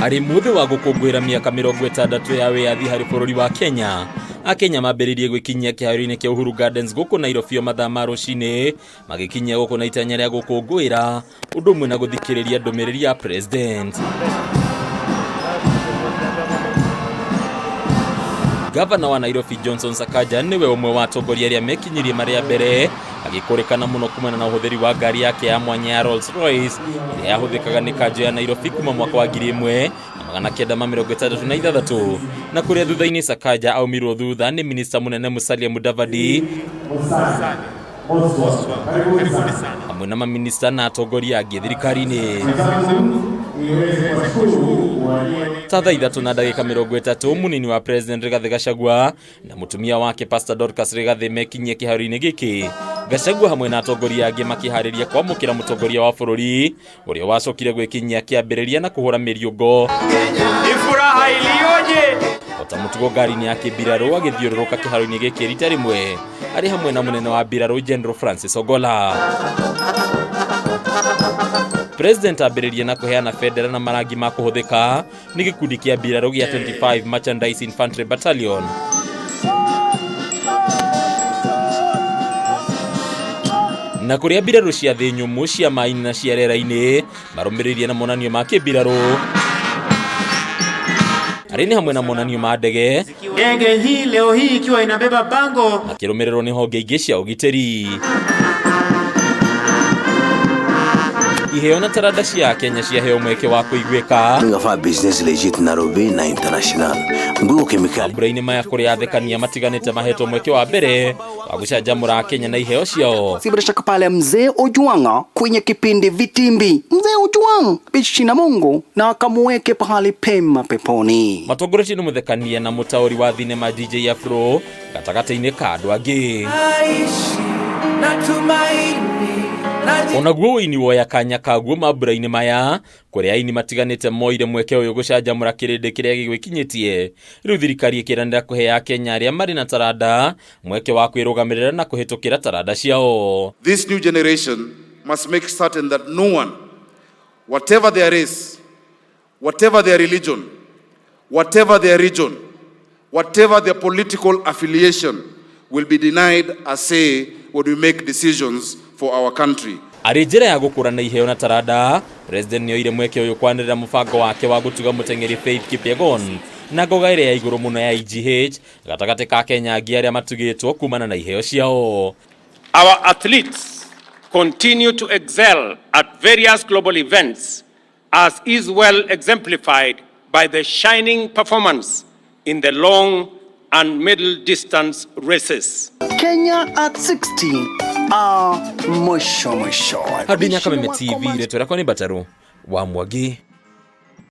Hari muthi wa gukungwira miaka 60 ya wiathi hari bururi wa Kenya. Akenya mambiririe gwikinyia kiharoini kia Uhuru Gardens guku Nairobi mathaa ma rucini magikinyia guku na itanya ria gukungwira undu umwe na guthikiriria ndumiriri ya president. Gavana wa Nairobi Johnson Sakaja niwe umwe wa atongoria aria mekinyirie maria mbere agikurikana muno kumana na uhuthiri wa ngari yake ya mwanya ya Rolls Royce iria yahuthikaga ni kanjo ya Nairobi kuma mwaka wa 1963 na kuria thutha-ini Sakaja aumirwo thutha ni minista munene Musalia Mudavadi hamwe na maminista na atongoria angi thirikari-ini. Tatha 3:30 munini wa president Rigathi Gachagua na mutumia wake Pastor Dorcas Rigathi mekinyie kiharoini giki. Gachagua hamwe na atongoria angi makihariria kwamukira mutongoria wa bururi uria wacokire gwikinyia kiambiriria na kuhura miriungo. Ifuraha ilioje! Ota mutugo ngari-ini ya KIMBIRARU agithiururuka kiharoini giki rita rimwe ari hamwe na munene wa mbiraru General Francis Ogola. President abiririe na kuheana federa na marangi ma kuhuthika ni gikundi kia mbiraru gia 25 Merchandise Infantry Battalion. Na kuria mbiraru cia thi nyumu cia maini na cia rera-ini marumiririe na monanio ma KIMBIRARU. Arini hamwe na monanio ma ndege. Ndege hii leo hii ikiwa inabeba bango akirumiriro ni honge ingi cia ugitiri. Iheo na taranda cia Kenya cia heo mweke wa kuigwika ngafa business legit Nairobi na international nguo chemical MAMBURAINI maya kuria athekania matiganite maheto mweke wa mbere wa gucanjamura Kenya na iheo ciao. Si bila shaka pale mzee Ojwanga kwenye kipindi Vitimbi, mzee Ojwanga bichi na Mungu na akamuweke pahali pema peponi. Matongoreti ni muthekania na mutauri wa thinema DJ Afro gatagata-ini ka andu angi. Onaguo UINI woya kanya kaguo MAMBURAINI maya kuria aini matiganite moire mweke uyu gucanjamura kirindi kiria gigwikinyitie. Riu thirikari ikiranira kuhe AKENYA aria mari na taranda mweke wa kwirugamirira na kuhitukira taranda ciao. This new generation must make certain that no one, whatever their race, whatever their religion, whatever their region, whatever their political affiliation, will be denied a say when we make decisions for our country. Ari njira ya gukura na iheo na taranda, president nioire mweke uyu kwanirira mubango wake wa gutuga mutengeri Faith Kipyegon na ngogaire ya iguru muno ya IGH gatagati ka Kenya angi aria matugitwo kumana na iheo ciao. Our athletes continue to excel at various global events, as is well exemplified by the shining performance in the long and middle distance races. Kenya at 60 mwisho. Hadi Nyakame TV retwera kwa ni Bataru wa Mwagi.